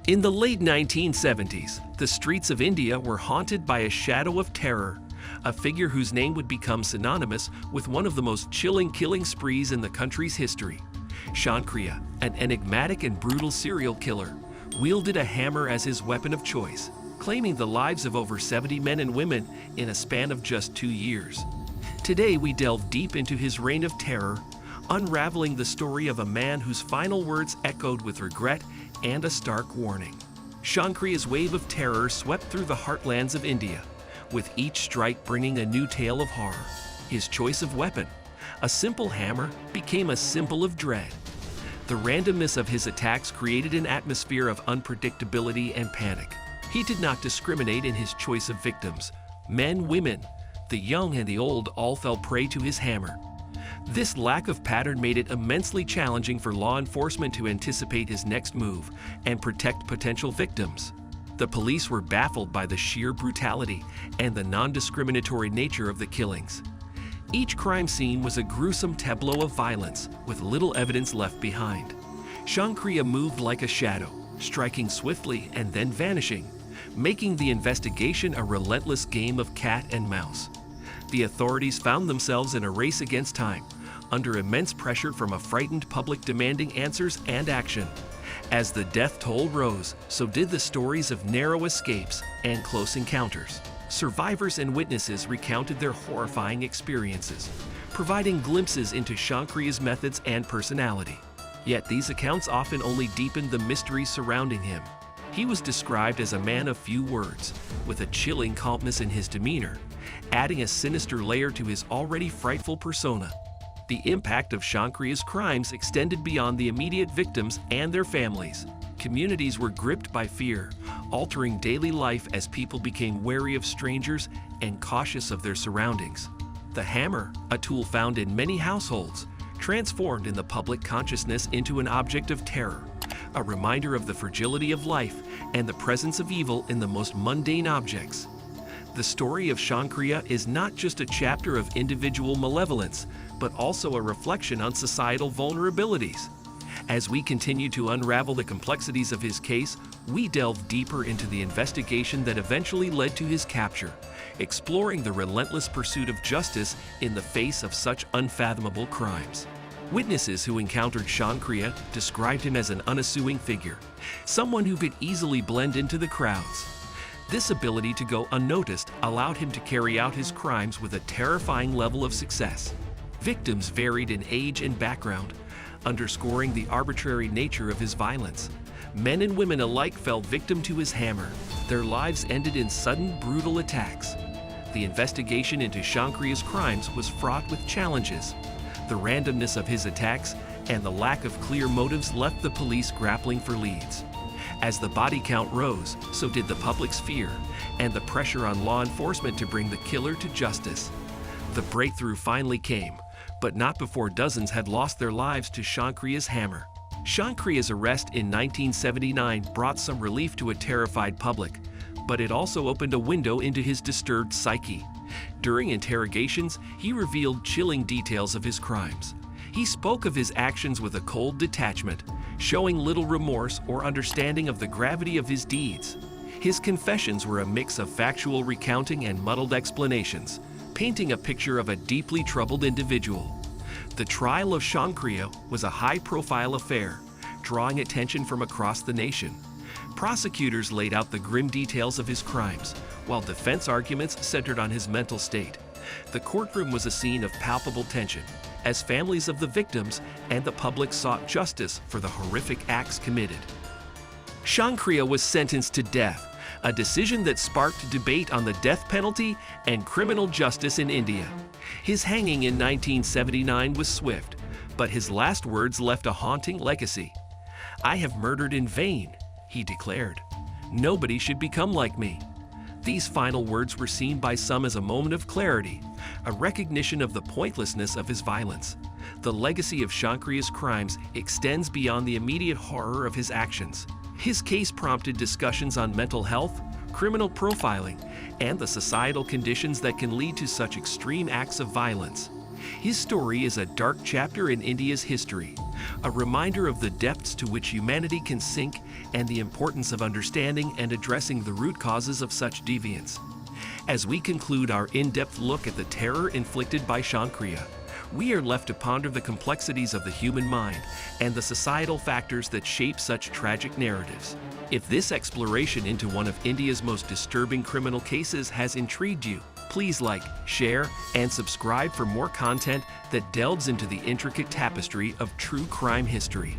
In the late 1970s, the streets of India were haunted by a shadow of terror, a figure whose name would become synonymous with one of the most chilling killing sprees in the country's history. Shankariya, an enigmatic and brutal serial killer, wielded a hammer as his weapon of choice, claiming the lives of over 70 men and women in a span of just 2 years. Today we delve deep into his reign of terror, unraveling the story of a man whose final words echoed with regret and a stark warning. Shankariya's wave of terror swept through the heartlands of India, with each strike bringing a new tale of horror. His choice of weapon, a simple hammer, became a symbol of dread. The randomness of his attacks created an atmosphere of unpredictability and panic. He did not discriminate in his choice of victims. Men, women, the young and the old all fell prey to his hammer. This lack of pattern made it immensely challenging for law enforcement to anticipate his next move and protect potential victims. The police were baffled by the sheer brutality and the non-discriminatory nature of the killings. Each crime scene was a gruesome tableau of violence, with little evidence left behind. Shankariya moved like a shadow, striking swiftly and then vanishing, making the investigation a relentless game of cat and mouse. The authorities found themselves in a race against time, under immense pressure from a frightened public demanding answers and action. As the death toll rose, so did the stories of narrow escapes and close encounters. Survivors and witnesses recounted their horrifying experiences, providing glimpses into Shankariya's methods and personality. Yet these accounts often only deepened the mystery surrounding him. He was described as a man of few words, with a chilling calmness in his demeanor, adding a sinister layer to his already frightful persona. The impact of Shankariya's crimes extended beyond the immediate victims and their families. Communities were gripped by fear, altering daily life as people became wary of strangers and cautious of their surroundings. The hammer, a tool found in many households, transformed in the public consciousness into an object of terror, a reminder of the fragility of life and the presence of evil in the most mundane objects. The story of Shankariya is not just a chapter of individual malevolence, but also a reflection on societal vulnerabilities. As we continue to unravel the complexities of his case, we delve deeper into the investigation that eventually led to his capture, exploring the relentless pursuit of justice in the face of such unfathomable crimes. Witnesses who encountered Shankariya described him as an unassuming figure, someone who could easily blend into the crowds. This ability to go unnoticed allowed him to carry out his crimes with a terrifying level of success. Victims varied in age and background, underscoring the arbitrary nature of his violence. Men and women alike fell victim to his hammer. Their lives ended in sudden, brutal attacks. The investigation into Shankariya's crimes was fraught with challenges. The randomness of his attacks and the lack of clear motives left the police grappling for leads. As the body count rose, so did the public's fear and the pressure on law enforcement to bring the killer to justice. The breakthrough finally came, but not before dozens had lost their lives to Shankariya's hammer. Shankariya's arrest in 1979 brought some relief to a terrified public, but it also opened a window into his disturbed psyche. During interrogations, he revealed chilling details of his crimes. He spoke of his actions with a cold detachment, showing little remorse or understanding of the gravity of his deeds. His confessions were a mix of factual recounting and muddled explanations, painting a picture of a deeply troubled individual. The trial of Shankariya was a high-profile affair, drawing attention from across the nation. Prosecutors laid out the grim details of his crimes, while defense arguments centered on his mental state. The courtroom was a scene of palpable tension, as families of the victims and the public sought justice for the horrific acts committed. Shankariya was sentenced to death, a decision that sparked debate on the death penalty and criminal justice in India. His hanging in 1979 was swift, but his last words left a haunting legacy. "I have murdered in vain," he declared. "Nobody should become like me." These final words were seen by some as a moment of clarity, a recognition of the pointlessness of his violence. The legacy of Shankariya's crimes extends beyond the immediate horror of his actions. His case prompted discussions on mental health, criminal profiling, and the societal conditions that can lead to such extreme acts of violence. His story is a dark chapter in India's history, a reminder of the depths to which humanity can sink and the importance of understanding and addressing the root causes of such deviance. As we conclude our in-depth look at the terror inflicted by Shankariya, we are left to ponder the complexities of the human mind and the societal factors that shape such tragic narratives. If this exploration into one of India's most disturbing criminal cases has intrigued you, please like, share, and subscribe for more content that delves into the intricate tapestry of true crime history.